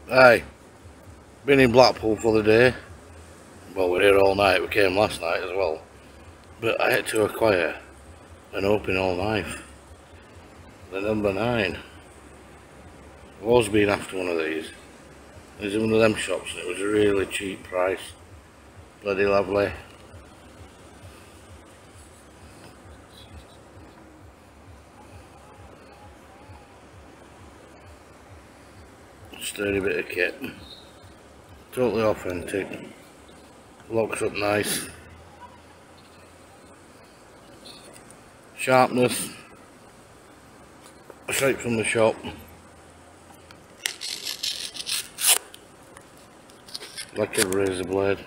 Aye, been in Blackpool for the day. Well, we're here all night, we came last night as well. But I had to acquire an Opinel knife. The number 9. I've always been after one of these. It was in one of them shops and it was a really cheap price. Bloody lovely. Sturdy bit of kit. Totally authentic. Locks up nice. Sharpness. Straight from the shop. Like a razor blade.